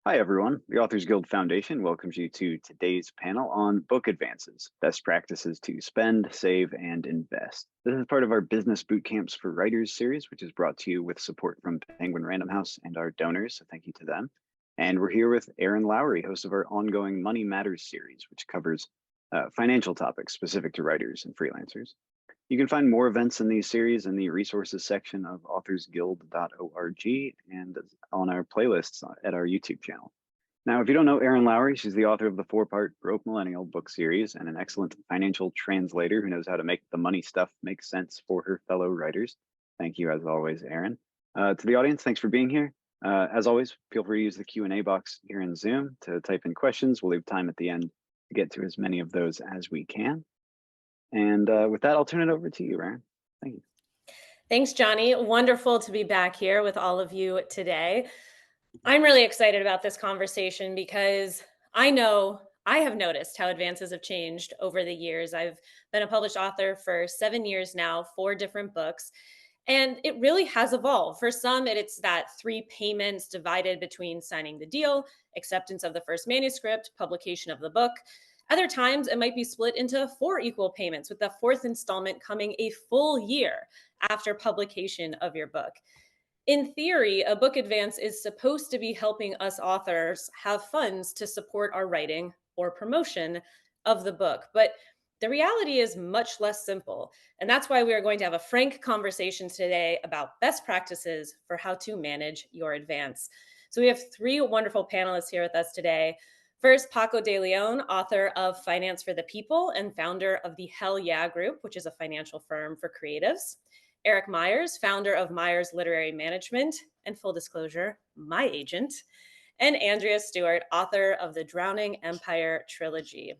Hi, everyone. The Authors Guild Foundation welcomes you to today's panel on book advances, best practices to spend, save, and invest. This is part of our Business Boot Camps for Writers series, which is brought to you with support from Penguin Random House and our donors, so thank you to them. And we're here with Erin Lowry, host of our ongoing Money Matters series, which covers financial topics specific to writers and freelancers. You can find more events in these series in the resources section of authorsguild.org and on our playlists at our YouTube channel. Now, if you don't know Erin Lowry, she's the author of the 4-part Broke Millennial book series and an excellent financial translator who knows how to make the money stuff make sense for her fellow writers. Thank you, as always, Erin. To the audience, thanks for being here. As always, feel free to use the Q&A box here in Zoom to type in questions. We'll leave time at the end to get to as many of those as we can. And with that, I'll turn it over to you, Erin. Thank you. Thanks, Johnny. Wonderful to be back here with all of you today. I'm really excited about this conversation because I know I have noticed how advances have changed over the years. I've been a published author for 7 years now, 4 different books, and it really has evolved. For some, it's that 3 payments divided between signing the deal, acceptance of the first manuscript, publication of the book. Other times, it might be split into 4 equal payments, with the 4th installment coming a full year after publication of your book. In theory, a book advance is supposed to be helping us authors have funds to support our writing or promotion of the book. But the reality is much less simple. And that's why we are going to have a frank conversation today about best practices for how to manage your advance. So we have 3 wonderful panelists here with us today. First, Paco de Leon, author of Finance for the People and founder of the Hell Yeah Group, which is a financial firm for creatives. Eric Myers, founder of Myers Literary Management, and full disclosure, my agent. And Andrea Stewart, author of the Drowning Empire trilogy.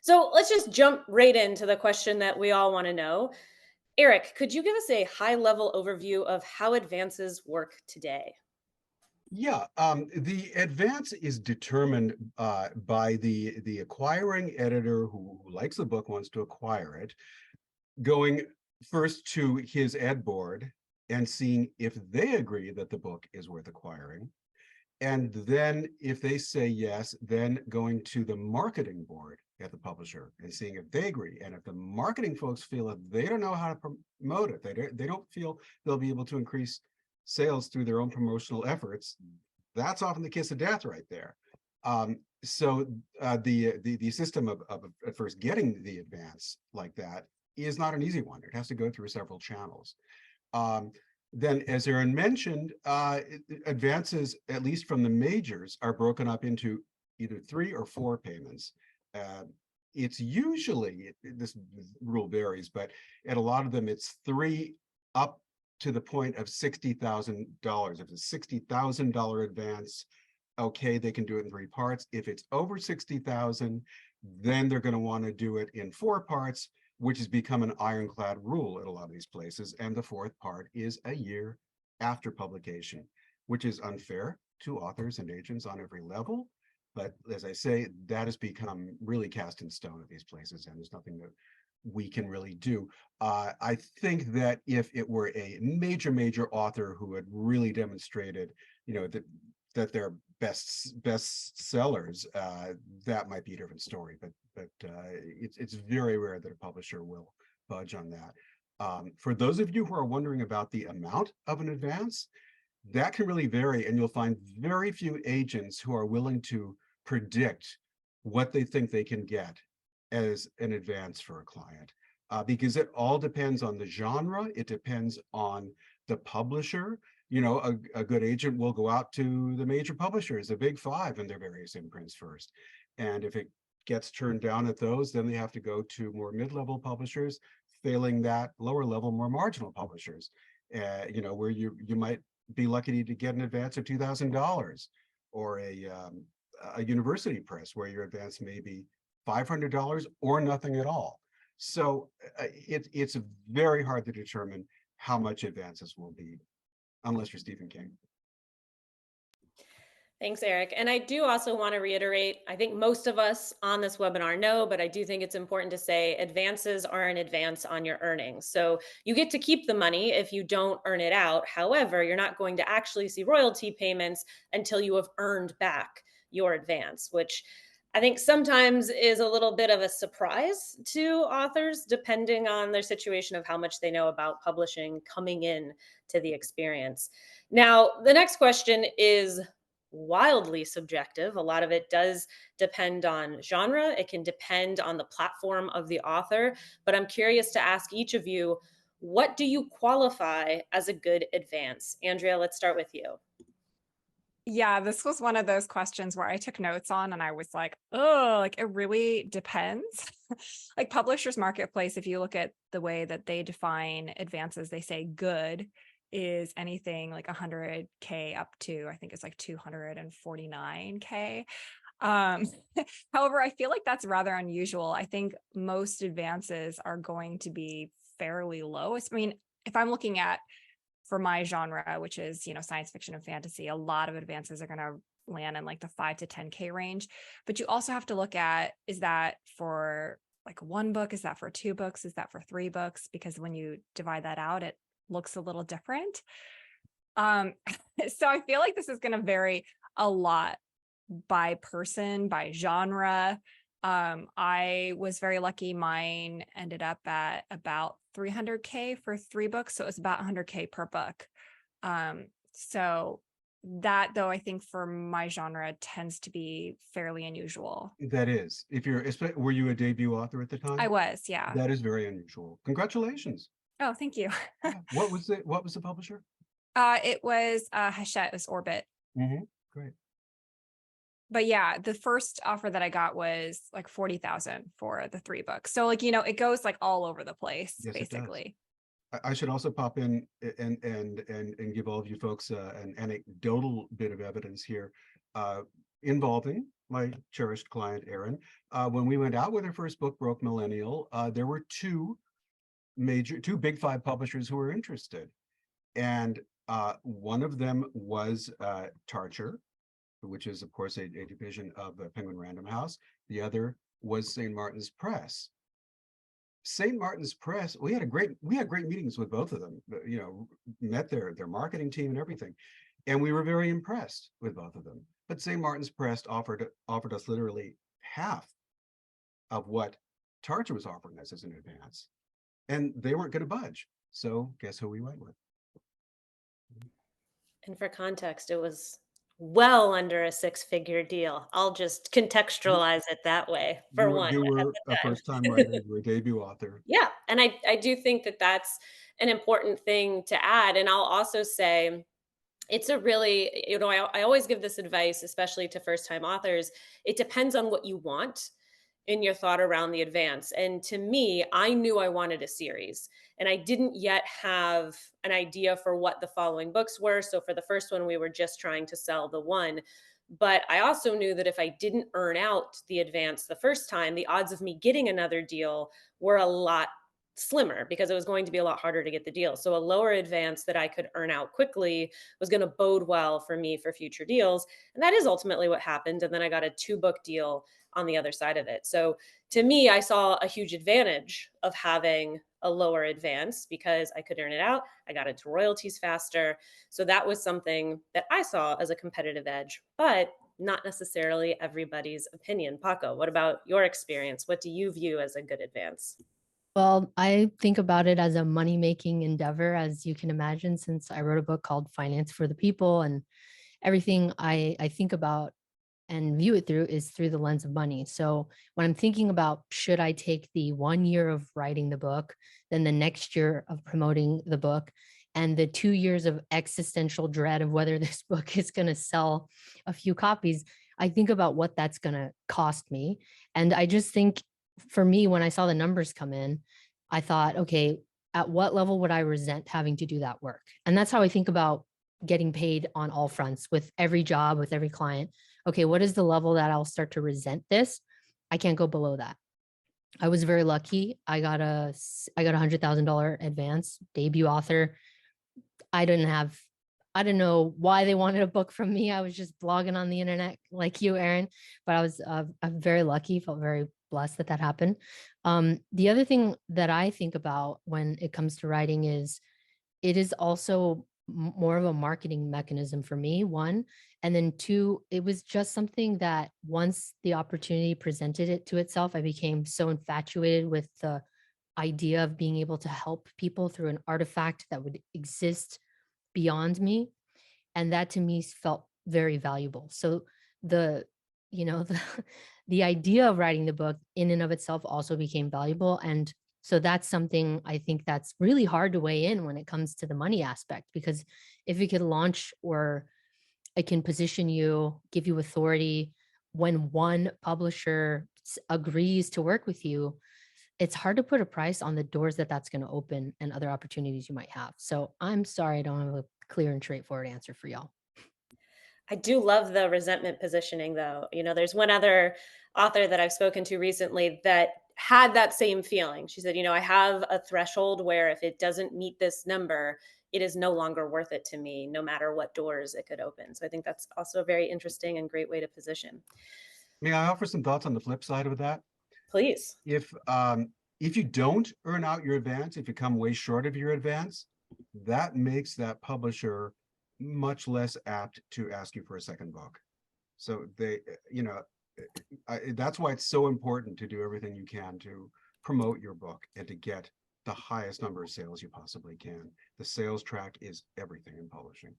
So let's just jump right into the question that we all want to know. Eric, could you give us a high-level overview of how advances work today? Yeah, the advance is determined by the acquiring editor who likes the book, wants to acquire it, going first to his ed board and seeing if they agree that the book is worth acquiring. And then if they say yes, then going to the marketing board at the publisher and seeing if they agree. And if the marketing folks feel that they don't know how to promote it, they don't feel they'll be able to increase sales through their own promotional efforts, that's often the kiss of death right there. So the system of at first getting the advance like that is not an easy one. It has to go through several channels. Then, as Erin mentioned, advances, at least from the majors, are broken up into either 3 or 4 payments. It's usually, this rule varies, but at a lot of them, it's 3 up to the point of $60,000. If it's a $60,000 advance, okay, they can do it in 3 parts. If it's over 60,000, then they're going to want to do it in 4 parts, which has become an ironclad rule at a lot of these places. And the 4th part is a year after publication, which is unfair to authors and agents on every level. But as I say, that has become really cast in stone at these places, and there's nothing that we can really do. I think that if it were a major author who had really demonstrated, that they're best sellers, that might be a different story. But it's very rare that a publisher will budge on that. For those of you who are wondering about the amount of an advance, that can really vary, and you'll find very few agents who are willing to predict what they think they can get as an advance for a client, because it all depends on the genre. It depends on the publisher. A good agent will go out to the major publishers, the big 5, and their various imprints first. And if it gets turned down at those, then they have to go to more mid-level publishers. Failing that, lower level, more marginal publishers, where you might be lucky to get an advance of $2,000, or a university press where your advance may be $500 or nothing at all. So it's very hard to determine how much advances will be, unless you're Stephen King. Thanks, Eric. And I do also want to reiterate, I think most of us on this webinar know, but I do think it's important to say advances are an advance on your earnings. So you get to keep the money if you don't earn it out. However, you're not going to actually see royalty payments until you have earned back your advance, which I think sometimes is a little bit of a surprise to authors, depending on their situation of how much they know about publishing coming in to the experience. Now, the next question is wildly subjective. A lot of it does depend on genre. It can depend on the platform of the author. But I'm curious to ask each of you, what do you qualify as a good advance? Andrea, let's start with you. Yeah, this was one of those questions where I took notes on and I was like, oh, like it really depends. Like Publishers Marketplace, if you look at the way that they define advances, they say good is anything like 100K up to, I think it's like 249K. However, I feel like that's rather unusual. I think most advances are going to be fairly low. I mean, if I'm looking at for my genre, which is, science fiction and fantasy, a lot of advances are going to land in like the 5 to 10K range. But you also have to look at, is that for like one book? Is that for 2 books? Is that for 3 books? Because when you divide that out, it looks a little different. So I feel like this is going to vary a lot by person, by genre. I was very lucky. Mine ended up at about 300K for 3 books. So it was about 100K per book. So that, though, I think for my genre tends to be fairly unusual. That is, were you a debut author at the time? I was, yeah. That is very unusual. Congratulations. Oh, thank you. Yeah. What was the publisher? It was Hachette, it was Orbit. Great. But yeah, the first offer that I got was like 40,000 for the 3 books. So like, it goes like all over the place, Yes, basically. I should also pop in and give all of you folks an anecdotal bit of evidence here involving my cherished client, Erin. When we went out with her first book, Broke Millennial, there were two big 5 publishers who were interested. And one of them was Tarcher, which is, of course, a division of Penguin Random House. The other was St. Martin's Press. St. Martin's Press, we had great meetings with both of them, met their marketing team and everything. And we were very impressed with both of them. But St. Martin's Press offered us literally half of what Tarcher was offering us as an advance. And they weren't going to budge. So guess who we went with? And for context, it was well under a 6-figure deal. I'll just contextualize it that way. You were a first-time writer, you were a debut author. Yeah, and I do think that that's an important thing to add. And I'll also say, it's a really, I always give this advice, especially to first-time authors. It depends on what you want in your thought around the advance. And to me, I knew I wanted a series, and I didn't yet have an idea for what the following books were. So for the first one, we were just trying to sell the one. But I also knew that if I didn't earn out the advance the first time, the odds of me getting another deal were a lot slimmer because it was going to be a lot harder to get the deal. So a lower advance that I could earn out quickly was going to bode well for me for future deals. And that is ultimately what happened. And then I got a 2-book deal on the other side of it. So to me, I saw a huge advantage of having a lower advance because I could earn it out. I got into royalties faster. So that was something that I saw as a competitive edge, but not necessarily everybody's opinion. Paco, what about your experience? What do you view as a good advance? Well, I think about it as a money-making endeavor, as you can imagine, since I wrote a book called Finance for the People, and everything I think about and view it through is through the lens of money. So when I'm thinking about, should I take the 1 year of writing the book, then the next year of promoting the book, and the 2 years of existential dread of whether this book is going to sell a few copies, I think about what that's going to cost me. And I just think, for me, when I saw the numbers come in, I thought, okay, at what level would I resent having to do that work? And that's how I think about getting paid on all fronts with every job, with every client. Okay, what is the level that I'll start to resent this? I can't go below that. I was very lucky. I got a $100,000 advance, debut author. I I don't know why they wanted a book from me. I was just blogging on the internet like you, Erin, but I'm very lucky, felt very blessed that that happened. The other thing that I think about when it comes to writing is it is also more of a marketing mechanism for me, one. And then two, it was just something that once the opportunity presented it to itself, I became so infatuated with the idea of being able to help people through an artifact that would exist beyond me. And that to me felt very valuable. So the, the, the idea of writing the book in and of itself also became valuable. And so that's something I think that's really hard to weigh in when it comes to the money aspect, because if it could launch or it can position you, give you authority, when one publisher agrees to work with you, it's hard to put a price on the doors that that's going to open and other opportunities you might have. So I'm sorry, I don't have a clear and straightforward answer for y'all. I do love the resentment positioning, though. There's one other author that I've spoken to recently that had that same feeling. She said, I have a threshold where if it doesn't meet this number, it is no longer worth it to me, no matter what doors it could open. So I think that's also a very interesting and great way to position. May I offer some thoughts on the flip side of that? Please. If you don't earn out your advance, if you come way short of your advance, that makes that publisher much less apt to ask you for a second book. So that's why it's so important to do everything you can to promote your book and to get the highest number of sales you possibly can. The sales track is everything in publishing.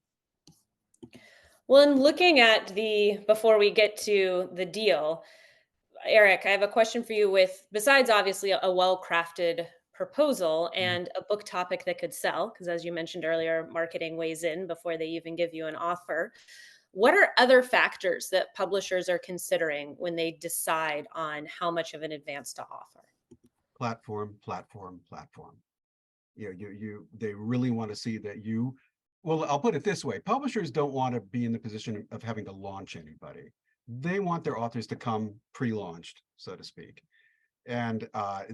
Well, in looking at before we get to the deal, Eric, I have a question for you besides obviously a well-crafted proposal and a book topic that could sell, because as you mentioned earlier, marketing weighs in before they even give you an offer. What are other factors that publishers are considering when they decide on how much of an advance to offer? Platform. They really want to see that well, I'll put it this way. Publishers don't want to be in the position of having to launch anybody. They want their authors to come pre-launched, so to speak. And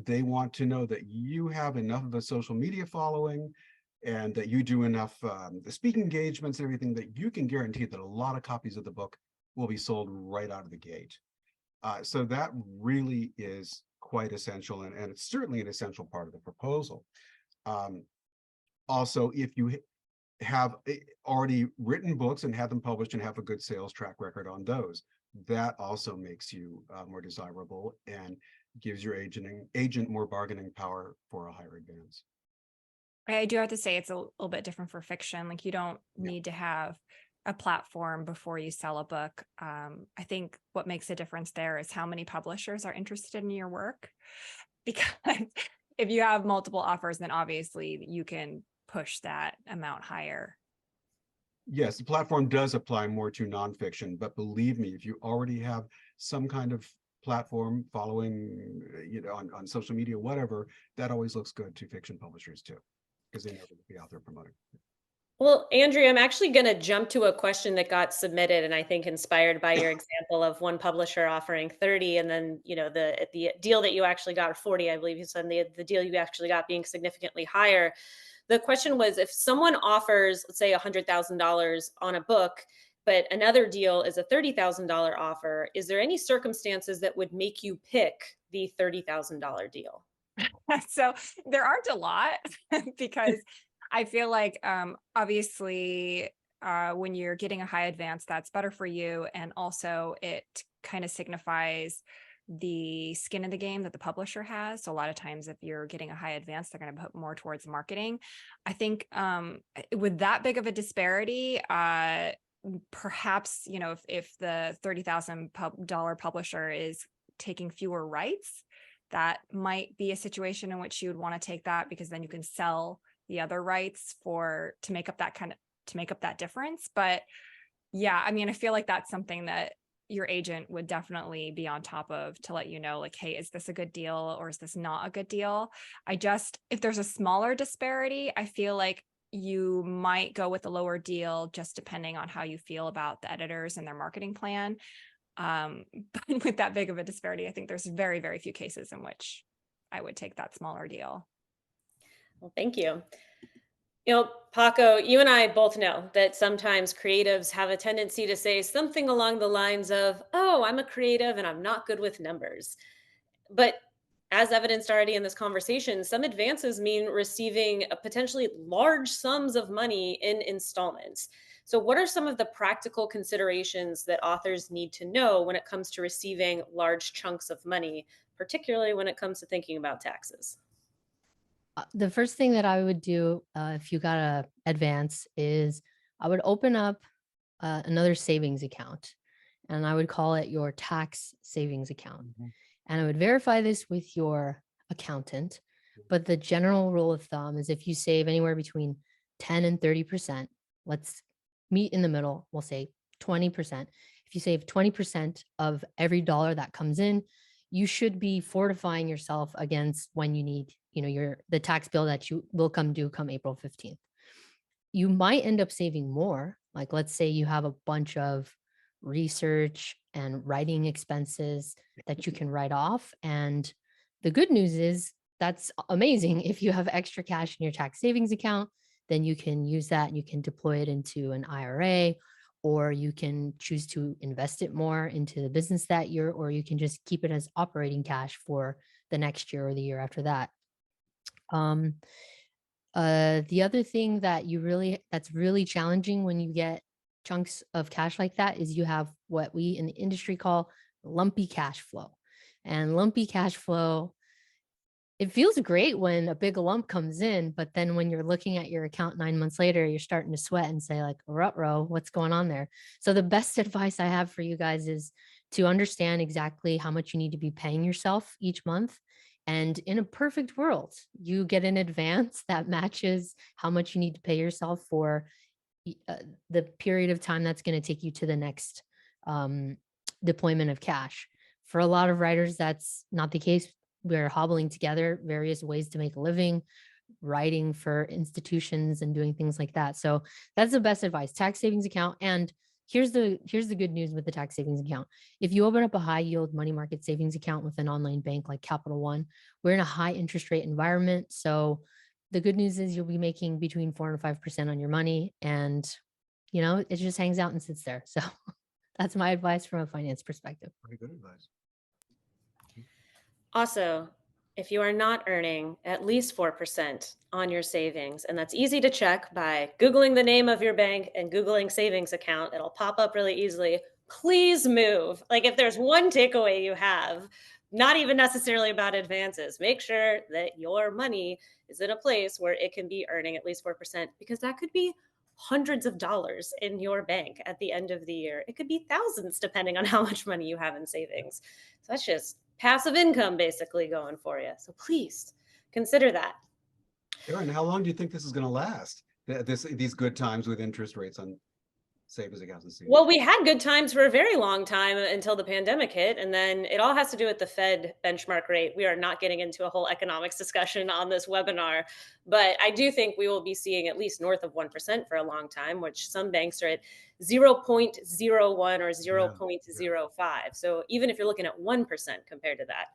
they want to know that you have enough of a social media following and that you do enough the speaking engagements and everything that you can guarantee that a lot of copies of the book will be sold right out of the gate. So that really is quite essential, and it's certainly an essential part of the proposal. Also, if you have already written books and have them published and have a good sales track record on those, that also makes you more desirable and gives your agent more bargaining power for a higher advance. I do have to say it's a little bit different for fiction. Like you don't need to have a platform before you sell a book. I think what makes a difference there is how many publishers are interested in your work. Because if you have multiple offers, then obviously you can push that amount higher. Yes, the platform does apply more to nonfiction, but believe me, if you already have some kind of platform following, on social media, whatever, that always looks good to fiction publishers too, because they know they'll be out there promoting. Well, Andrea, I'm actually going to jump to a question that got submitted, and I think inspired by your example of one publisher offering 30, and then the deal that you actually got, or 40, I believe you said, the deal you actually got being significantly higher. The question was, if someone offers, let's say, $100,000 on a book, but another deal is a $30,000 offer, is there any circumstances that would make you pick the $30,000 deal? So there aren't a lot because I feel like obviously when you're getting a high advance, that's better for you. And also it kind of signifies the skin in the game that the publisher has. So a lot of times if you're getting a high advance, they're going to put more towards marketing. I think with that big of a disparity, perhaps, if the $30,000 publisher is taking fewer rights, that might be a situation in which you would want to take that, because then you can sell the other rights to make up that difference. But yeah, I mean, I feel like that's something that your agent would definitely be on top of to let you know, like, hey, is this a good deal or is this not a good deal? If there's a smaller disparity, I feel like you might go with the lower deal just depending on how you feel about the editors and their marketing plan. But with that big of a disparity, I think there's very, very few cases in which I would take that smaller deal. Well, thank you. Paco, you and I both know that sometimes creatives have a tendency to say something along the lines of, oh, I'm a creative and I'm not good with numbers. But as evidenced already in this conversation, some advances mean receiving a potentially large sums of money in installments. So, what are some of the practical considerations that authors need to know when it comes to receiving large chunks of money, particularly when it comes to thinking about taxes? The first thing that I would do if you got a advance is I would open up another savings account, and I would call it your tax savings account. And I would verify this with your accountant. But the general rule of thumb is if you save anywhere between 10 and 30%, let's meet in the middle, we'll say 20%. If you save 20% of every dollar that comes in, you should be fortifying yourself against when you need, the tax bill that you will come due come April 15th. You might end up saving more. Like, let's say you have a bunch of research and writing expenses that you can write off. And the good news is that's amazing. If you have extra cash in your tax savings account, then you can use that and you can deploy it into an IRA, or you can choose to invest it more into the business that year, or you can just keep it as operating cash for the next year or the year after that. The other thing that's really challenging when you get chunks of cash like that is you have what we in the industry call lumpy cash flow. And lumpy cash flow, it feels great when a big lump comes in, but then when you're looking at your account 9 months later, you're starting to sweat and say like, ruh-roh, what's going on there? So the best advice I have for you guys is to understand exactly how much you need to be paying yourself each month. And in a perfect world, you get an advance that matches how much you need to pay yourself for the period of time that's going to take you to the next deployment of cash. For a lot of writers, that's not the case. We're hobbling together various ways to make a living, writing for institutions and doing things like that. So that's the best advice: tax savings account. And here's the good news with the tax savings account. If you open up a high yield money market savings account with an online bank like Capital One, we're in a high interest rate environment. So the good news is you'll be making between 4 and 5% on your money, and it just hangs out and sits there. So that's my advice from a finance perspective. Pretty good advice. Also, if you are not earning at least 4% on your savings, and that's easy to check by Googling the name of your bank and Googling savings account, it'll pop up really easily. Please move. Like, if there's one takeaway you have, not even necessarily about advances, make sure that your money is in a place where it can be earning at least 4%, because that could be hundreds of dollars in your bank at the end of the year. It could be thousands, depending on how much money you have in savings. So that's just passive income basically going for you. So please consider that. Erin, how long do you think this is going to last? These good times with interest rates on savings accounts and CDs? Well, we had good times for a very long time until the pandemic hit. And then it all has to do with the Fed benchmark rate. We are not getting into a whole economics discussion on this webinar, but I do think we will be seeing at least north of 1% for a long time, which some banks are at 0.01 or 0.05. So even if you're looking at 1% compared to that,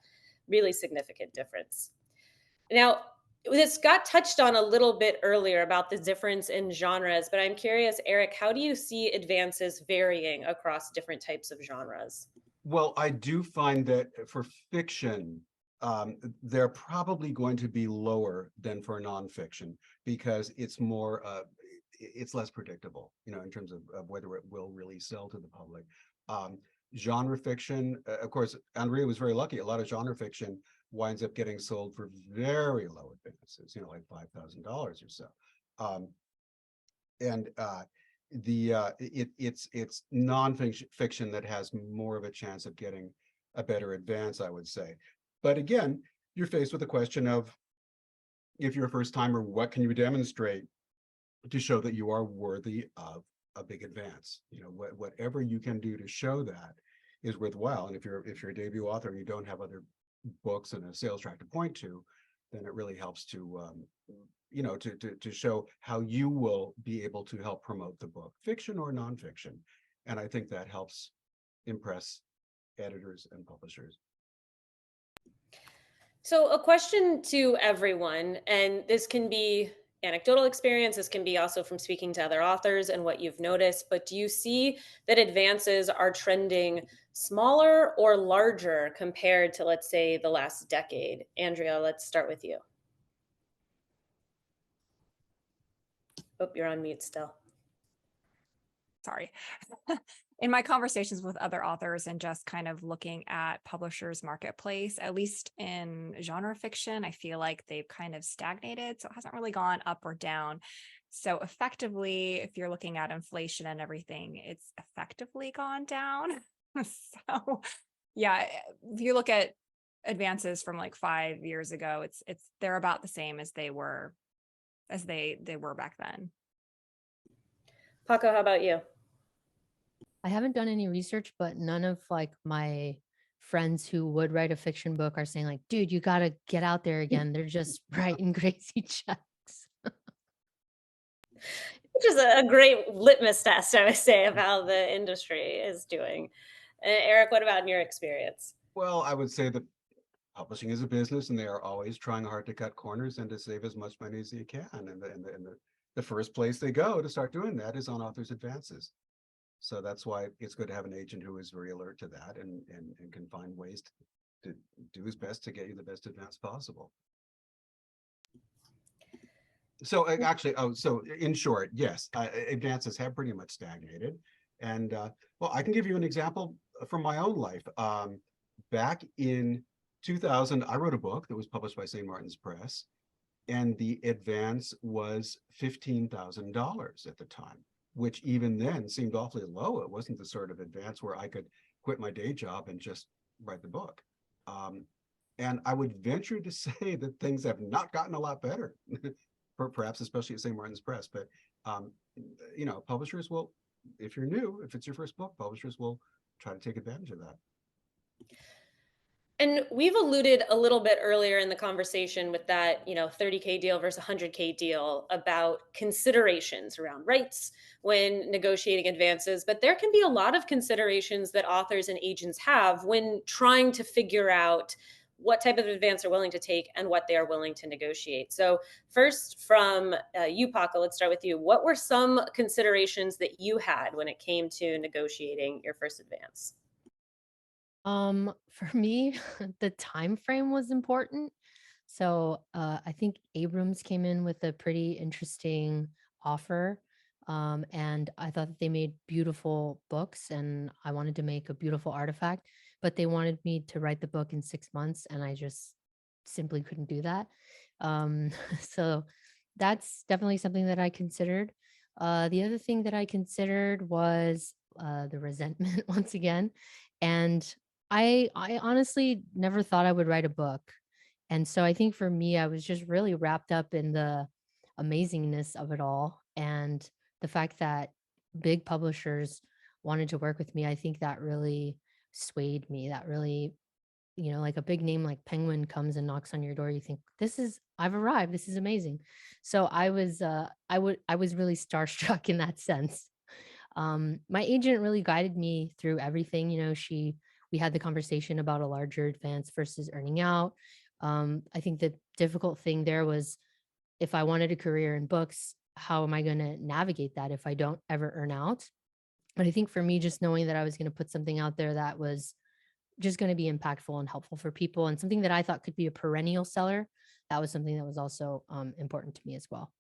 really significant difference. Now, this got touched on a little bit earlier about the difference in genres, but I'm curious, Eric, how do you see advances varying across different types of genres? Well, I do find that for fiction, they're probably going to be lower than for nonfiction, because it's more, it's less predictable, in terms of whether it will really sell to the public. Genre fiction, of course, Andrea was very lucky. A lot of genre fiction winds up getting sold for very low advances, like $5,000 or so. It's nonfiction that has more of a chance of getting a better advance, I would say. But again, you're faced with the question of, if you're a first timer, what can you demonstrate to show that you are worthy of a big advance? Whatever you can do to show that is worthwhile. And if you're a debut author and you don't have other books and a sales track to point to, then it really helps to to show how you will be able to help promote the book, fiction or nonfiction. And I think that helps impress editors and publishers. So a question to everyone, and this can be anecdotal experience. This can be also from speaking to other authors and what you've noticed. But do you see that advances are trending smaller or larger compared to, let's say, the last decade? Andrea, let's start with you. Oh, you're on mute still. Sorry. In my conversations with other authors and just kind of looking at publishers' marketplace, at least in genre fiction, I feel like they've kind of stagnated. So it hasn't really gone up or down. So effectively, if you're looking at inflation and everything, it's effectively gone down. So yeah, if you look at advances from like 5 years ago, they're about the same as they were back then. Paco, how about you? I haven't done any research, but none of like my friends who would write a fiction book are saying like, dude, you got to get out there again. They're just writing crazy checks. Which is a great litmus test, I would say, of how the industry is doing. Eric, what about in your experience? Well, I would say that publishing is a business, and they are always trying hard to cut corners and to save as much money as they can. And the first place they go to start doing that is on authors' advances. So that's why it's good to have an agent who is very alert to that and can find ways to do his best to get you the best advance possible. So actually, so in short, yes, advances have pretty much stagnated. And well, I can give you an example from my own life. Back in 2000, I wrote a book that was published by St. Martin's Press, and the advance was $15,000 at the time, which even then seemed awfully low. It wasn't the sort of advance where I could quit my day job and just write the book. And I would venture to say that things have not gotten a lot better, perhaps especially at St. Martin's Press. But, you know, publishers will, if you're new, if it's your first book, publishers will try to take advantage of that. And we've alluded a little bit earlier in the conversation with that, 30K deal versus 100K deal about considerations around rights when negotiating advances. But there can be a lot of considerations that authors and agents have when trying to figure out what type of advance they're willing to take and what they are willing to negotiate. So first from you, Paco, let's start with you. What were some considerations that you had when it came to negotiating your first advance? For me, the time frame was important. So I think Abrams came in with a pretty interesting offer. And I thought that they made beautiful books and I wanted to make a beautiful artifact, but they wanted me to write the book in 6 months and I just simply couldn't do that. So that's definitely something that I considered. The other thing that I considered was the resentment once again. And I honestly never thought I would write a book. And so I think for me, I was just really wrapped up in the amazingness of it all. And the fact that big publishers wanted to work with me, I think that really swayed me. That really, like a big name like Penguin comes and knocks on your door, you think, I've arrived. This is amazing. So I was really starstruck in that sense. My agent really guided me through everything. We had the conversation about a larger advance versus earning out. I think the difficult thing there was if I wanted a career in books, how am I going to navigate that if I don't ever earn out? But I think for me, just knowing that I was going to put something out there that was just going to be impactful and helpful for people and something that I thought could be a perennial seller, that was something that was also important to me as well.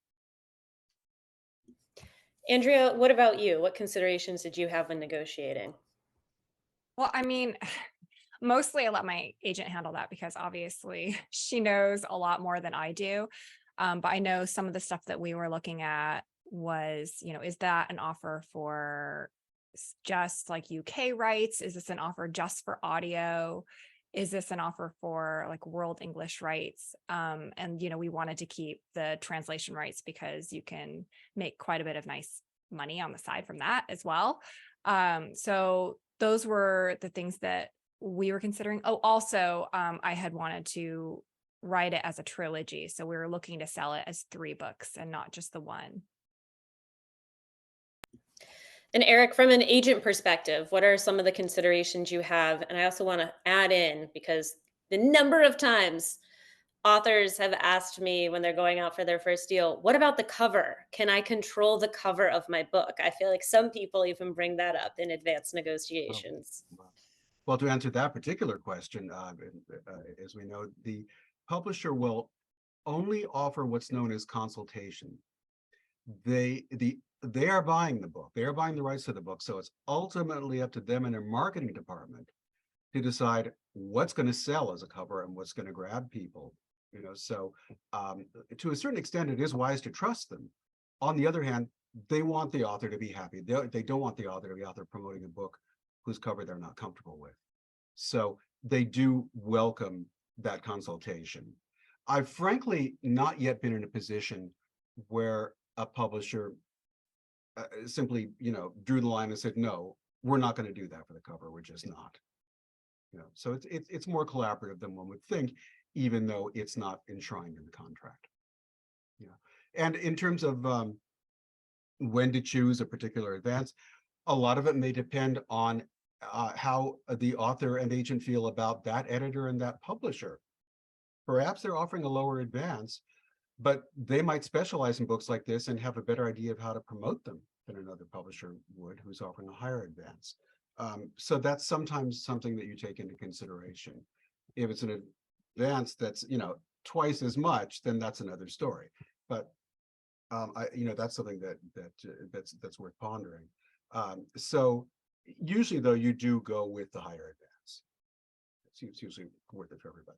Andrea, what about you? What considerations did you have when negotiating? Well, I mean, mostly I let my agent handle that because obviously she knows a lot more than I do. But I know some of the stuff that we were looking at was, is that an offer for just like UK rights? Is this an offer just for audio? Is this an offer for like world English rights? And, we wanted to keep the translation rights because you can make quite a bit of nice money on the side from that as well. So those were the things that we were considering. Oh, also, I had wanted to write it as a trilogy. So we were looking to sell it as 3 books and not just the one. And Eric, from an agent perspective, what are some of the considerations you have? And I also want to add in, because the number of times authors have asked me when they're going out for their first deal, what about the cover? Can I control the cover of my book? I feel like some people even bring that up in advanced Oh, negotiations. wow. Well, to answer that particular question, as we know, the publisher will only offer what's known as consultation. They are buying the book. They are buying the rights to the book. So it's ultimately up to them and their marketing department to decide what's going to sell as a cover and what's going to grab people. So to a certain extent, it is wise to trust them. On the other hand, they want the author to be happy. They don't want the author to be out there promoting a book whose cover they're not comfortable with. So they do welcome that consultation. I've frankly not yet been in a position where a publisher simply, drew the line and said, no, we're not going to do that for the cover. We're just not. So it's more collaborative than one would think, even though it's not enshrined in the contract. And in terms of when to choose a particular advance, a lot of it may depend on how the author and agent feel about that editor and that publisher. Perhaps they're offering a lower advance, but they might specialize in books like this and have a better idea of how to promote them than another publisher would who's offering a higher advance. So that's sometimes something that you take into consideration. If it's an advance that's twice as much, then that's another story. But that's something that's worth pondering. So usually, though, you do go with the higher advance. It's usually worth it for everybody.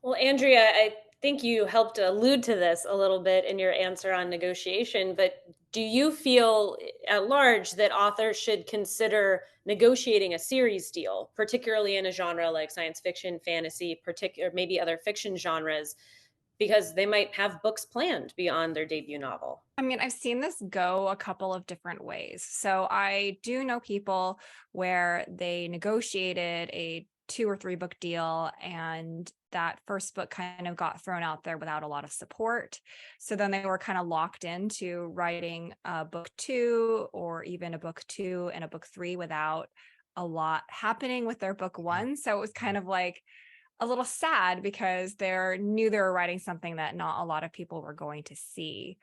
Well, Andrea, I think you helped allude to this a little bit in your answer on negotiation, but do you feel at large that authors should consider negotiating a series deal, particularly in a genre like science fiction, fantasy, maybe other fiction genres, because they might have books planned beyond their debut novel? I mean, I've seen this go a couple of different ways. So I do know people where they negotiated a 2 or 3 book deal, and that first book kind of got thrown out there without a lot of support. So then they were kind of locked into writing a book 2 or even a book 2 and a book 3 without a lot happening with their book 1. So it was kind of like a little sad because they knew they were writing something that not a lot of people were going to see.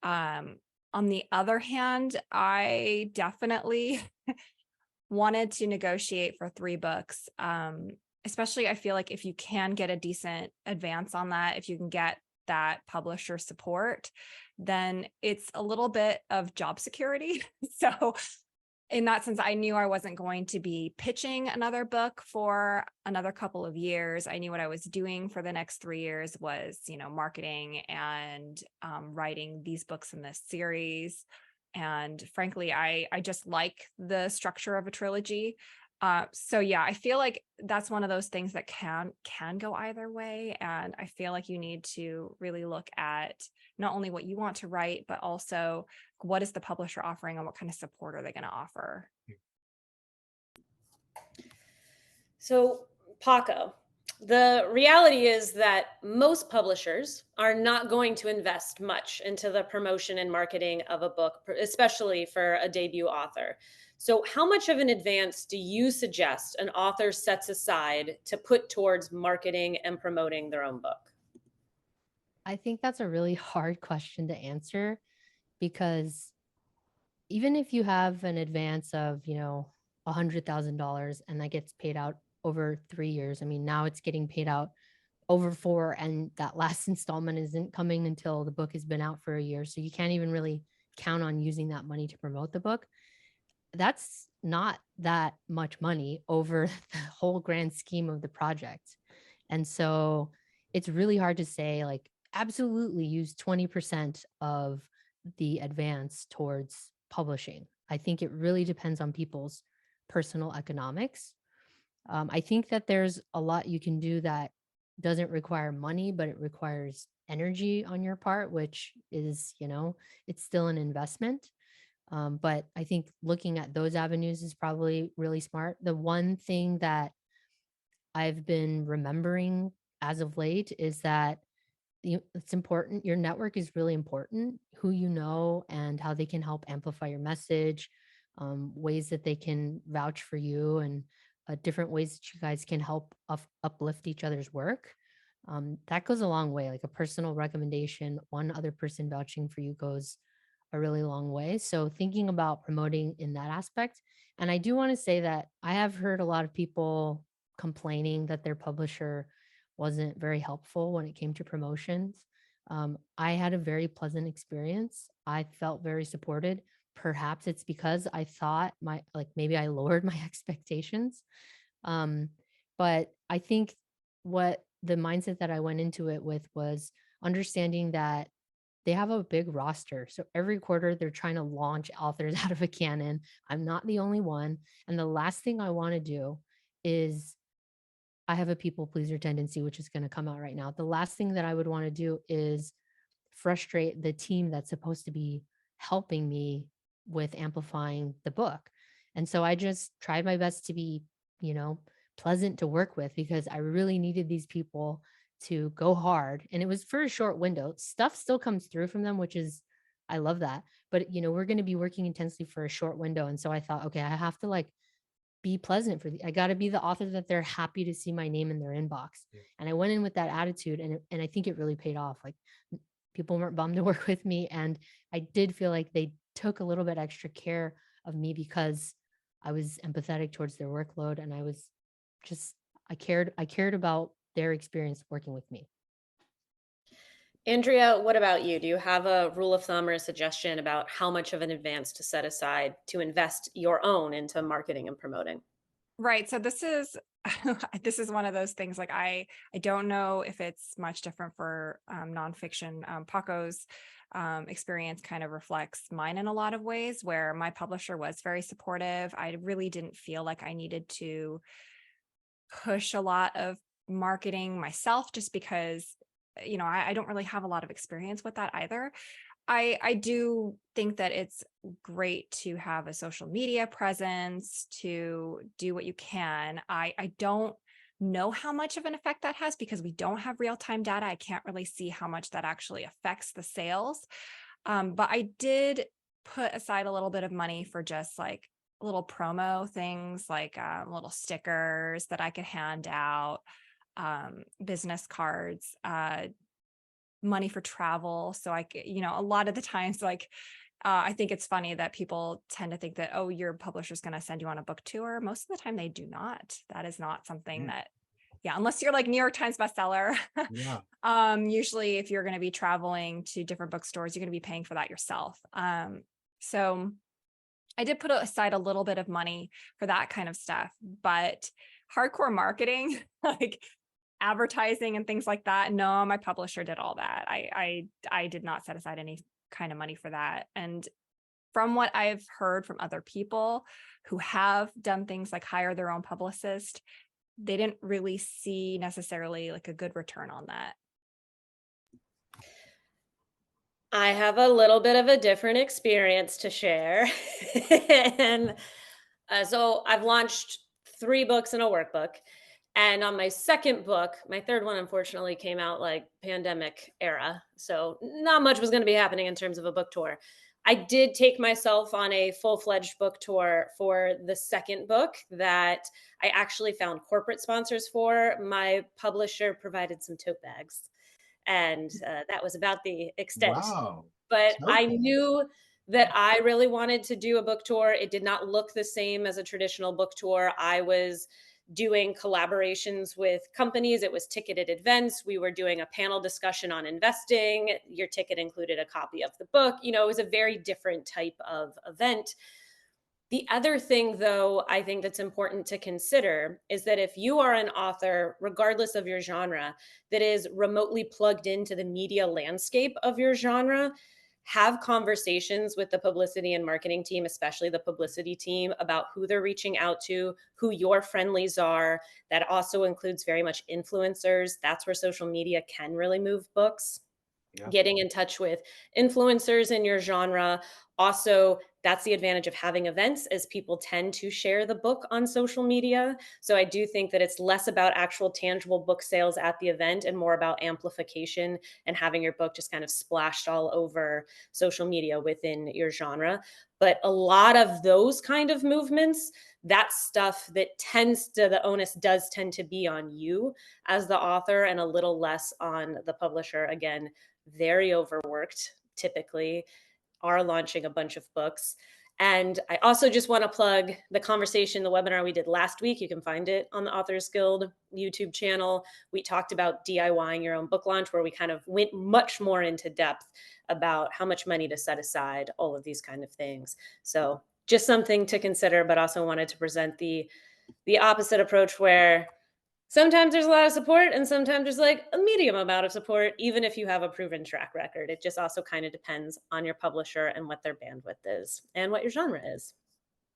On the other hand, I definitely wanted to negotiate for 3 books. Especially I feel like if you can get a decent advance on that, if you can get that publisher support, then it's a little bit of job security. So in that sense, I knew I wasn't going to be pitching another book for another couple of years. I knew what I was doing for the next 3 years was, marketing and writing these books in this series. And frankly, I just like the structure of a trilogy. So yeah, I feel like that's one of those things that can go either way. And I feel like you need to really look at not only what you want to write, but also what is the publisher offering and what kind of support are they going to offer? So, Paco, the reality is that most publishers are not going to invest much into the promotion and marketing of a book, especially for a debut author. So, how much of an advance do you suggest an author sets aside to put towards marketing and promoting their own book? I think that's a really hard question to answer, because even if you have an advance of, $100,000 and that gets paid out over 3 years, I mean, now it's getting paid out over 4, and that last installment isn't coming until the book has been out for a year. So you can't even really count on using that money to promote the book. That's not that much money over the whole grand scheme of the project. And so it's really hard to say, like, absolutely use 20% of the advance towards publishing. I think it really depends on people's personal economics. I think that there's a lot you can do that doesn't require money, but it requires energy on your part, which is, it's still an investment. But I think looking at those avenues is probably really smart. The one thing that I've been remembering as of late is that it's important. Your network is really important, who you know and how they can help amplify your message, ways that they can vouch for you and different ways that you guys can help uplift each other's work. That goes a long way. Like a personal recommendation, one other person vouching for you goes a really long way. So thinking about promoting in that aspect. And I do want to say that I have heard a lot of people complaining that their publisher wasn't very helpful when it came to promotions. I had a very pleasant experience. I felt very supported. Perhaps it's because I thought maybe I lowered my expectations. Um, but I think what the mindset that I went into it with was understanding that they have a big roster. So every quarter they're trying to launch authors out of a cannon. I'm not the only one. And the last thing I want to do is I have a people pleaser tendency, which is going to come out right now. The last thing that I would want to do is frustrate the team that's supposed to be helping me with amplifying the book. And so I just tried my best to be, pleasant to work with because I really needed these people to go hard. And it was for a short window. Stuff still comes through from them, which is, I love that. But, we're going to be working intensely for a short window. And so I thought, okay, I have to be pleasant I got to be the author that they're happy to see my name in their inbox. Yeah. And I went in with that attitude and I think it really paid off. Like people weren't bummed to work with me. And I did feel like they took a little bit extra care of me because I was empathetic towards their workload. And I cared about their experience working with me. Andrea, what about you? Do you have a rule of thumb or a suggestion about how much of an advance to set aside to invest your own into marketing and promoting? Right. So this is this is one of those things. Like I don't know if it's much different for nonfiction. Paco's experience kind of reflects mine in a lot of ways, where my publisher was very supportive. I really didn't feel like I needed to push a lot of marketing myself, just because I don't really have a lot of experience with that either. I do think that it's great to have a social media presence, to do what you can. I don't know how much of an effect that has because we don't have real-time data. I can't really see how much that actually affects the sales. But I did put aside a little bit of money for just like little promo things, like little stickers that I could hand out, business cards, money for travel. So a lot of the times, I think it's funny that people tend to think that, oh, your publisher's going to send you on a book tour. Most of the time they do not. That is not something that, unless you're like New York Times bestseller. Yeah. Usually if you're going to be traveling to different bookstores, you're going to be paying for that yourself. So I did put aside a little bit of money for that kind of stuff, but hardcore marketing, like advertising and things like that, no, my publisher did all that. I did not set aside any kind of money for that. And from what I've heard from other people who have done things like hire their own publicist, they didn't really see necessarily like a good return on that. I have a little bit of a different experience to share. And so I've launched 3 books in a workbook. And on my second book, my third one unfortunately came out like pandemic era. So not much was going to be happening in terms of a book tour. I did take myself on a full-fledged book tour for the second book that I actually found corporate sponsors for. My publisher provided some tote bags. And that was about the extent. Wow. But So I cool. knew that I really wanted to do a book tour. It did not look the same as a traditional book tour. I was doing collaborations with companies. It was ticketed events. We were doing a panel discussion on investing. Your ticket included a copy of the book. It was a very different type of event. The other thing, though, I think that's important to consider is that if you are an author, regardless of your genre, that is remotely plugged into the media landscape of your genre, have conversations with the publicity and marketing team, especially the publicity team, about who they're reaching out to, who your friendlies are. That also includes very much influencers. That's where social media can really move books. Yeah. Getting in touch with influencers in your genre, also That's the advantage of having events, as people tend to share the book on social media. So I do think that it's less about actual tangible book sales at the event and more about amplification and having your book just kind of splashed all over social media within your genre. But a lot of those kind of movements, that's stuff that the onus does tend to be on you as the author and a little less on the publisher. Again, very overworked typically, are launching a bunch of books. And I also just want to plug the conversation, the webinar we did last week. You can find it on the Authors Guild YouTube channel. We talked about DIYing your own book launch, where we kind of went much more into depth about how much money to set aside, all of these kind of things. So just something to consider, but also wanted to present the opposite approach, where sometimes there's a lot of support and sometimes there's like a medium amount of support, even if you have a proven track record. It just also kind of depends on your publisher and what their bandwidth is and what your genre is.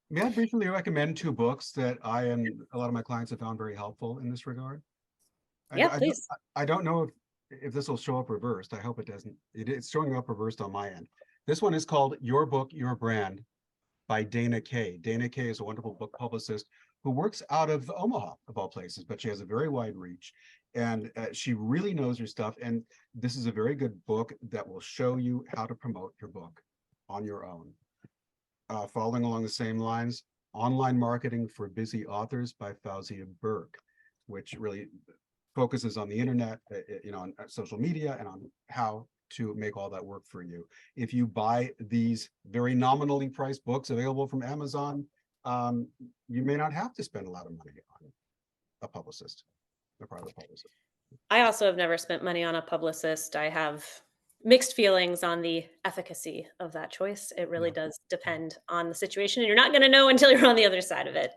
May I briefly recommend 2 books that I and a lot of my clients have found very helpful in this regard? Yeah, please. I don't know if this will show up reversed. I hope it doesn't. It's showing up reversed on my end. This one is called Your Book, Your Brand by Dana Kay. Dana Kay is a wonderful book publicist who works out of Omaha, of all places, but she has a very wide reach, and she really knows her stuff. And this is a very good book that will show you how to promote your book on your own. Following along the same lines, Online Marketing for Busy Authors by Fauzia Burke, which really focuses on the internet, on social media, and on how to make all that work for you. If you buy these very nominally priced books available from Amazon, you may not have to spend a lot of money on a publicist, a private publicist. I also have never spent money on a publicist. I have mixed feelings on the efficacy of that choice. It really does depend on the situation, and you're not going to know until you're on the other side of it.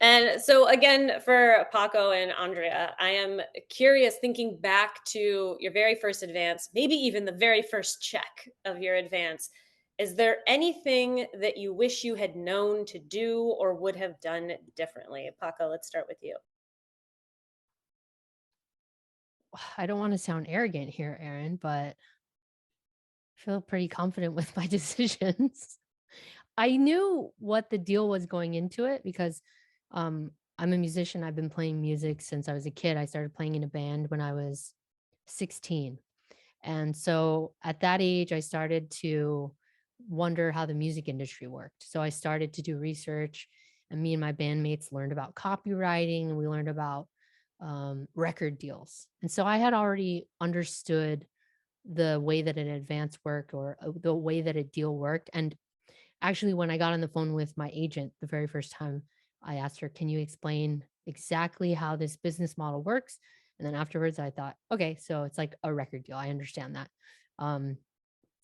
And so again, for Paco and Andrea, I am curious, thinking back to your very first advance, maybe even the very first check of your advance, is there anything that you wish you had known to do or would have done differently? Paco, let's start with you. I don't want to sound arrogant here, Erin, but I feel pretty confident with my decisions. I knew what the deal was going into it because I'm a musician. I've been playing music since I was a kid. I started playing in a band when I was 16. And so at that age, I started to wonder how the music industry worked. So I started to do research, and me and my bandmates learned about copywriting, and we learned about record deals. And so I had already understood the way that an advance worked, or the way that a deal worked. And actually, when I got on the phone with my agent the very first time, I asked her, can you explain exactly how this business model works? And then afterwards, I thought, okay, so it's like a record deal. I understand that.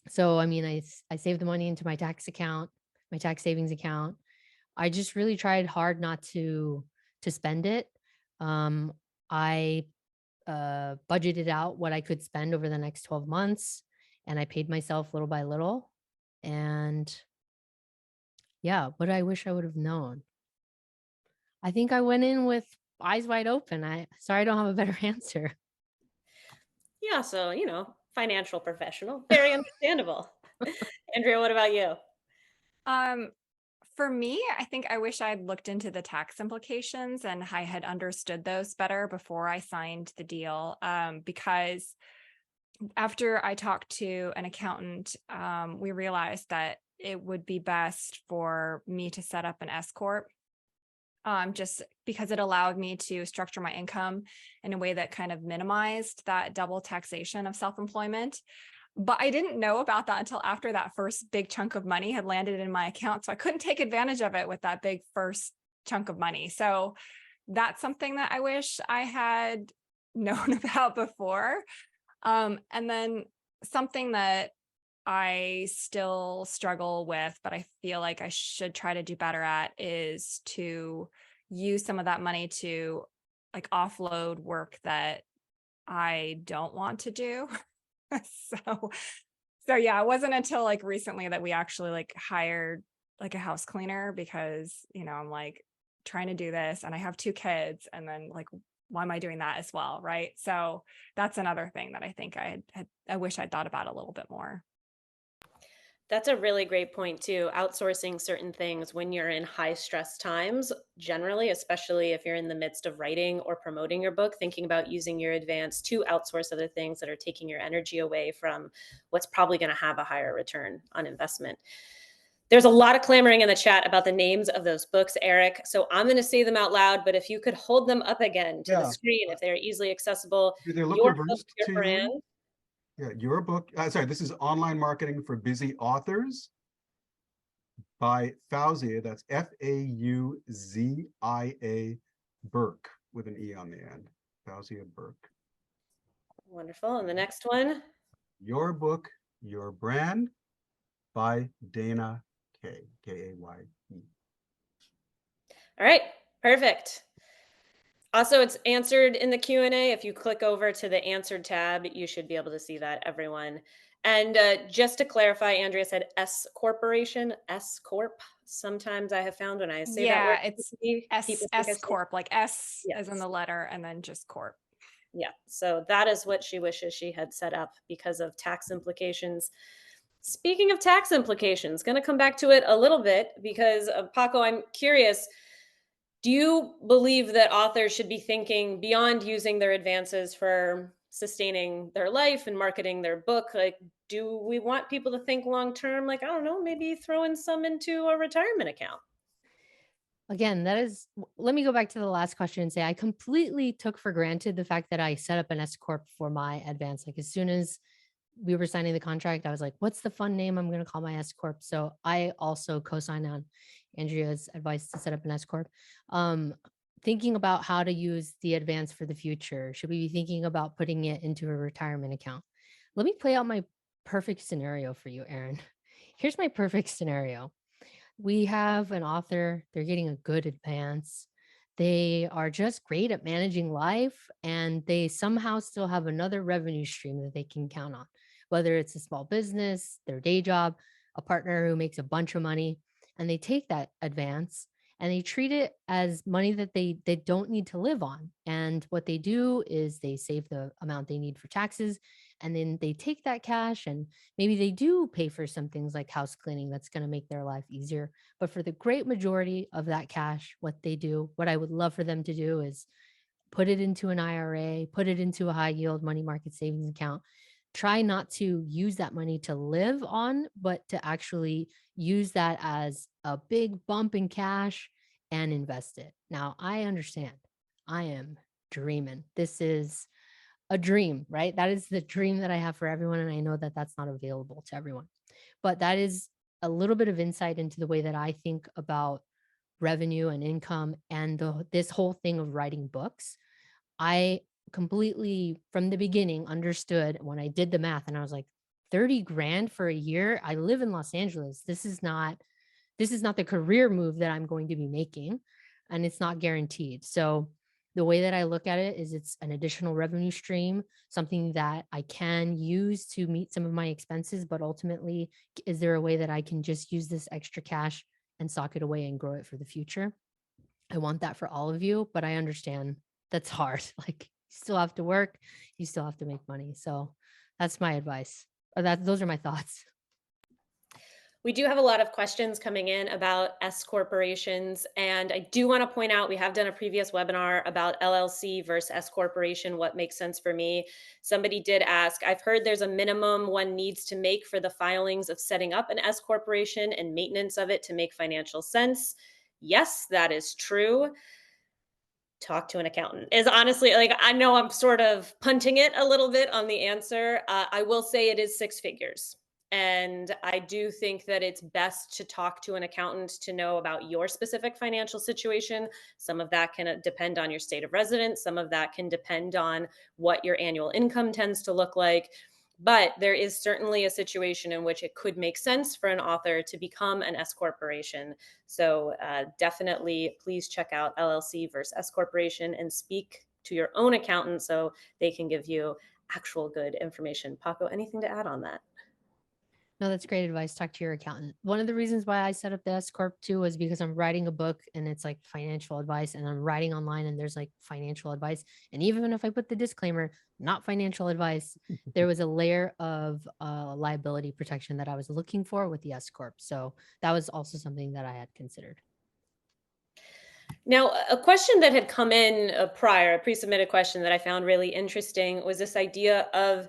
So, I mean, I saved the money into my tax account, my tax savings account. I just really tried hard not to spend it. I budgeted out what I could spend over the next 12 months, and I paid myself little by little. And yeah, what I wish I would have known. I think I went in with eyes wide open. Sorry, I don't have a better answer. Yeah, so, financial professional, very understandable. Andrea, what about you? For me, I think I wish I'd looked into the tax implications and I had understood those better before I signed the deal. Because after I talked to an accountant, we realized that it would be best for me to set up an S corp. Just because it allowed me to structure my income in a way that kind of minimized that double taxation of self-employment. But I didn't know about that until after that first big chunk of money had landed in my account. So I couldn't take advantage of it with that big first chunk of money. So that's something that I wish I had known about before. And then something that I still struggle with, but I feel like I should try to do better at, is to use some of that money to like offload work that I don't want to do. So yeah, it wasn't until like recently that we actually like hired like a house cleaner, because, I'm like trying to do this and I have 2 kids, and then like, why am I doing that as well? Right. So that's another thing that I think I wish I'd thought about a little bit more. That's a really great point too. Outsourcing certain things when you're in high stress times, generally, especially if you're in the midst of writing or promoting your book, thinking about using your advance to outsource other things that are taking your energy away from what's probably going to have a higher return on investment. There's a lot of clamoring in the chat about the names of those books, Eric. So I'm going to say them out loud, but if you could hold them up again to the Yeah. screen, if they're easily accessible, Do they look your book, reversed your to brand. you? Yeah, your book. Sorry, this is Online Marketing for Busy Authors by Fauzia. That's Fauzia Burke with an E on the end. Fauzia Burke. Wonderful. And the next one. Your Book, Your Brand by Dana Kay, Kaye. All right, perfect. Also, it's answered in the Q&A. If you click over to the answered tab, you should be able to see that, everyone. And just to clarify, Andrea said S Corporation, S Corp. Sometimes I have found when I say that word, it's people think I S say- Corp, like S as in Yes. the letter, and then just Corp. Yeah, so that is what she wishes she had set up because of tax implications. Speaking of tax implications, going to come back to it a little bit because, Paco, I'm curious, do you believe that authors should be thinking beyond using their advances for sustaining their life and marketing their book? Like, do we want people to think long term? Like, I don't know, maybe throwing some into a retirement account? Again, let me go back to the last question and say I completely took for granted the fact that I set up an S Corp for my advance. Like as soon as we were signing the contract, I was like, what's the fun name I'm going to call my S Corp? So I also co-signed on Andrea's advice to set up an S Corp. Thinking about how to use the advance for the future. Should we be thinking about putting it into a retirement account? Let me play out my perfect scenario for you, Erin. Here's my perfect scenario. We have an author, they're getting a good advance. They are just great at managing life, and they somehow still have another revenue stream that they can count on, whether it's a small business, their day job, a partner who makes a bunch of money, and they take that advance and they treat it as money that they don't need to live on. And what they do is they save the amount they need for taxes, and then they take that cash and maybe they do pay for some things like house cleaning that's going to make their life easier. But for the great majority of that cash, what they do, what I would love for them to do is put it into an IRA, put it into a high yield money market savings account. Try not to use that money to live on, but to actually use that as a big bump in cash and invest it. Now, I understand. I am dreaming. This is a dream, right? That is the dream that I have for everyone. And I know that that's not available to everyone. But that is a little bit of insight into the way that I think about revenue and income and this whole thing of writing books. I completely, from the beginning, understood when I did the math and I was like, 30 grand for a year. I live in Los Angeles. This is not the career move that I'm going to be making, and it's not guaranteed. So the way that I look at it is it's an additional revenue stream, something that I can use to meet some of my expenses, but ultimately, is there a way that I can just use this extra cash and sock it away and grow it for the future? I want that for all of you, but I understand that's hard. Like you still have to work, you still have to make money. So that's my advice. Those are my thoughts. We do have a lot of questions coming in about S corporations. And I do want to point out, we have done a previous webinar about LLC versus S corporation, what makes sense for me. Somebody did ask, I've heard there's a minimum one needs to make for the filings of setting up an S corporation and maintenance of it to make financial sense. Yes, that is true. Talk to an accountant is honestly, like, I know I'm sort of punting it a little bit on the answer. I will say it is six figures. And I do think that it's best to talk to an accountant to know about your specific financial situation. Some of that can depend on your state of residence. Some of that can depend on what your annual income tends to look like. But there is certainly a situation in which it could make sense for an author to become an S corporation. So definitely please check out LLC versus S corporation and speak to your own accountant so they can give you actual good information. Paco, anything to add on that? No, that's great advice. Talk to your accountant. One of the reasons why I set up the S Corp too was because I'm writing a book and it's like financial advice, and I'm writing online and there's like financial advice. And even if I put the disclaimer, not financial advice, there was a layer of liability protection that I was looking for with the S Corp. So that was also something that I had considered. Now, a question that had come in prior, a pre-submitted question that I found really interesting was this idea of,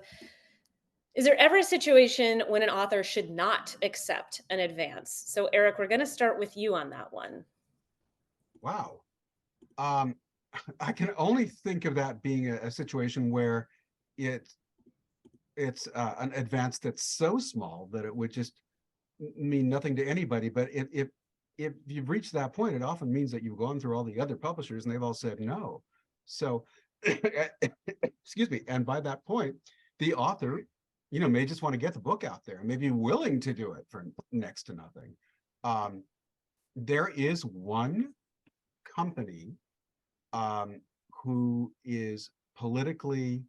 is there ever a situation when an author should not accept an advance? So Eric, we're going to start with you on that one. Wow. I can only think of that being a situation where it's an advance that's so small that it would just mean nothing to anybody. But if you've reached that point, it often means that you've gone through all the other publishers and they've all said no. So, excuse me. And by that point, the author, may just want to get the book out there and may be willing to do it for next to nothing. There is one company who is politically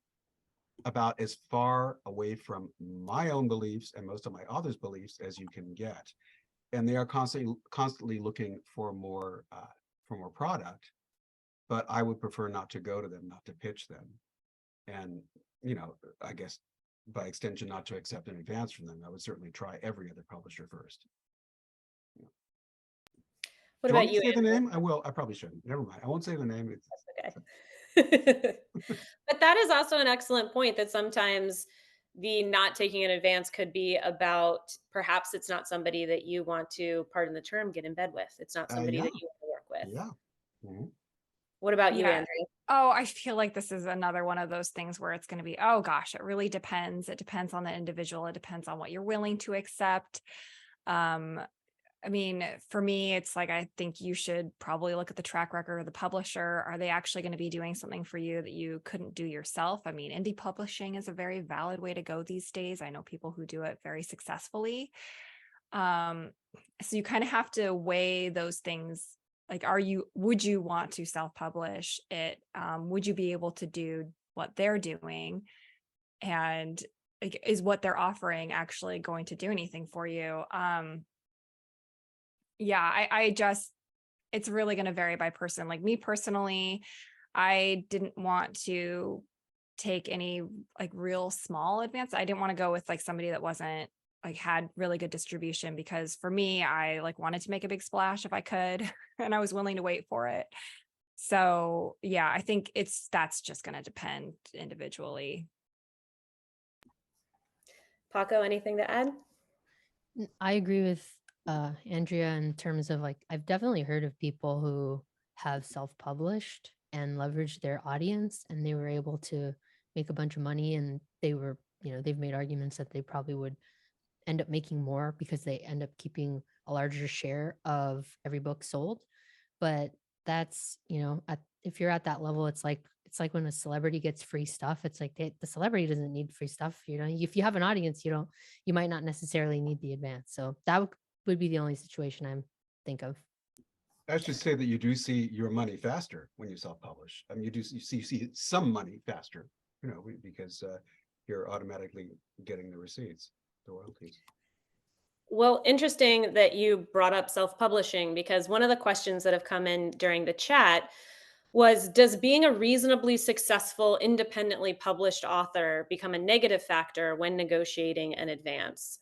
about as far away from my own beliefs and most of my authors' beliefs as you can get, and they are constantly looking for more product. But I would prefer not to go to them, not to pitch them, and I guess by extension, not to accept an advance from them. I would certainly try every other publisher first. What Do you about want me you, to say the Andrea? name? I will. I probably shouldn't. Never mind. I won't say the name. That's okay. But that is also an excellent point, that sometimes the not taking an advance could be about, perhaps it's not somebody that you want to, pardon the term, get in bed with. It's not somebody Yeah. that you want to work with. Yeah. Mm-hmm. What about you, Yeah. Andrea? Oh, I feel like this is another one of those things where it's going to be, oh gosh, it really depends. It depends on the individual. It depends on what you're willing to accept. I mean, for me, it's like, I think you should probably look at the track record of the publisher. Are they actually going to be doing something for you that you couldn't do yourself? I mean, indie publishing is a very valid way to go these days. I know people who do it very successfully. So you kind of have to weigh those things. Like, would you want to self-publish it? Would you be able to do what they're doing? And like, is what they're offering actually going to do anything for you? Yeah, I just, it's really going to vary by person. Like me personally, I didn't want to take any like real small advance. I didn't want to go with like somebody that wasn't like had really good distribution, because for me, I like wanted to make a big splash if I could, and I was willing to wait for it. So yeah, I think that's just going to depend individually. Paco, anything to add? I agree with Andrea in terms of like, I've definitely heard of people who have self-published and leveraged their audience, and they were able to make a bunch of money, and they were, they've made arguments that they probably would end up making more because they end up keeping a larger share of every book sold. But that's, if you're at that level, it's like when a celebrity gets free stuff. It's like the celebrity doesn't need free stuff. If you have an audience, you might not necessarily need the advance. So that would be the only situation I think of. I should say that you do see your money faster when you self-publish. I mean, you see some money faster, because you're automatically getting the receipts, the royalties. Well, interesting that you brought up self-publishing, because one of the questions that have come in during the chat was, does being a reasonably successful independently published author become a negative factor when negotiating an advance?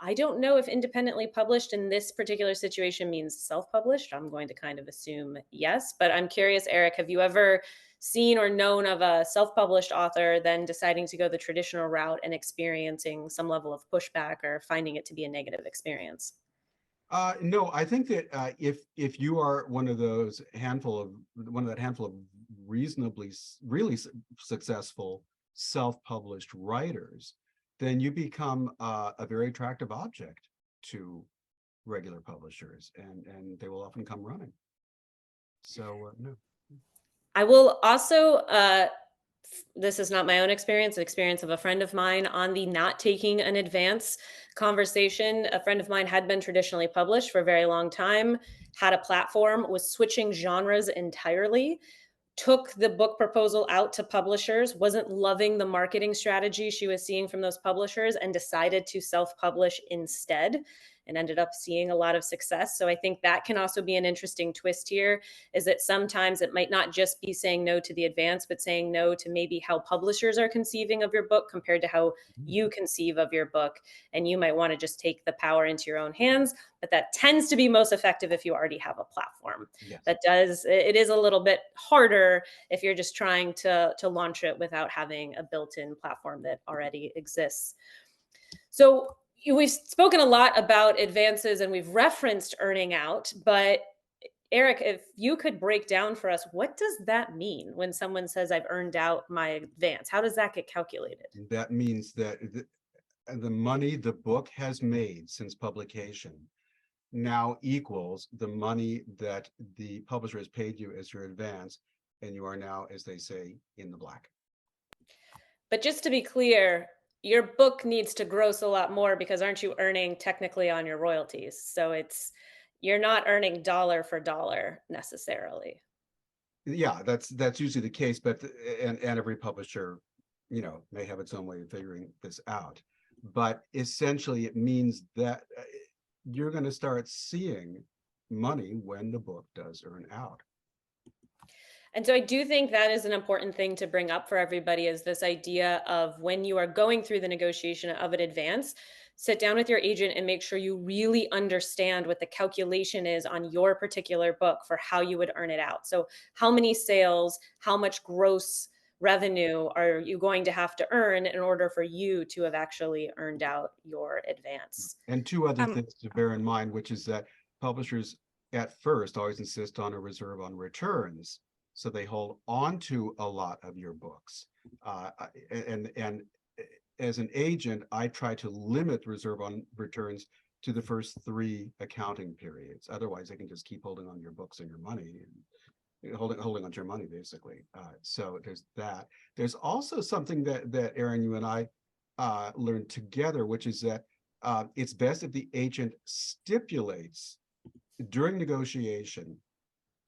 I don't know if independently published in this particular situation means self-published. I'm going to kind of assume yes, but I'm curious, Eric, have you ever seen or known of a self-published author then deciding to go the traditional route and experiencing some level of pushback or finding it to be a negative experience? No, I think that if you are one of that handful of really successful self-published writers, then you become a very attractive object to regular publishers, and they will often come running. So no. I will also, this is not my own experience, the experience of a friend of mine on the not taking an advance conversation. A friend of mine had been traditionally published for a very long time, had a platform, was switching genres entirely, took the book proposal out to publishers, wasn't loving the marketing strategy she was seeing from those publishers, and decided to self-publish instead, and ended up seeing a lot of success. So I think that can also be an interesting twist here, is that sometimes it might not just be saying no to the advance, but saying no to maybe how publishers are conceiving of your book compared to how you conceive of your book. And you might want to just take the power into your own hands, but that tends to be most effective if you already have a platform. Yes. It is a little bit harder if you're just trying to launch it without having a built-in platform that already exists. So we've spoken a lot about advances and we've referenced earning out, but Eric, if you could break down for us, what does that mean when someone says I've earned out my advance? How does that get calculated? That means that the money the book has made since publication now equals the money that the publisher has paid you as your advance, and you are now, as they say, in the black. But just to be clear, your book needs to gross a lot more, because aren't you earning technically on your royalties? So you're not earning dollar for dollar necessarily. Yeah, that's usually the case, but and every publisher, may have its own way of figuring this out. But essentially, it means that you're going to start seeing money when the book does earn out. And so I do think that is an important thing to bring up for everybody, is this idea of when you are going through the negotiation of an advance, sit down with your agent and make sure you really understand what the calculation is on your particular book for how you would earn it out. So how many sales, how much gross revenue are you going to have to earn in order for you to have actually earned out your advance? And two other things to bear in mind, which is that publishers at first always insist on a reserve on returns. So they hold on to a lot of your books. And as an agent, I try to limit reserve on returns to the first 3 accounting periods. Otherwise, they can just keep holding on your books and your money, and holding on to your money, basically. So there's that. There's also something that Erin, you and I learned together, which is that it's best if the agent stipulates during negotiation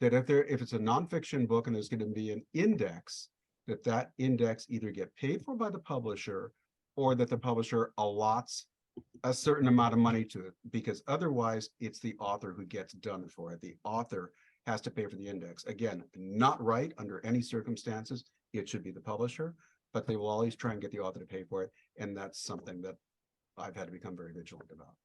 that if it's a nonfiction book and there's going to be an index, that index either get paid for by the publisher, or that the publisher allots a certain amount of money to it, because otherwise it's the author who gets done for it. The author has to pay for the index. Again, not right under any circumstances. It should be the publisher, but they will always try and get the author to pay for it. And that's something that I've had to become very vigilant about.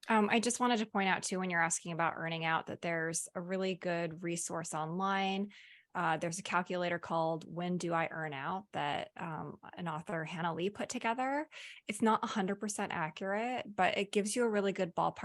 I just wanted to point out too, when you're asking about earning out, that there's a really good resource online. There's a calculator called When Do I Earn Out that an author, Hannah Lee, put together. It's not 100% accurate, but it gives you a really good ballpark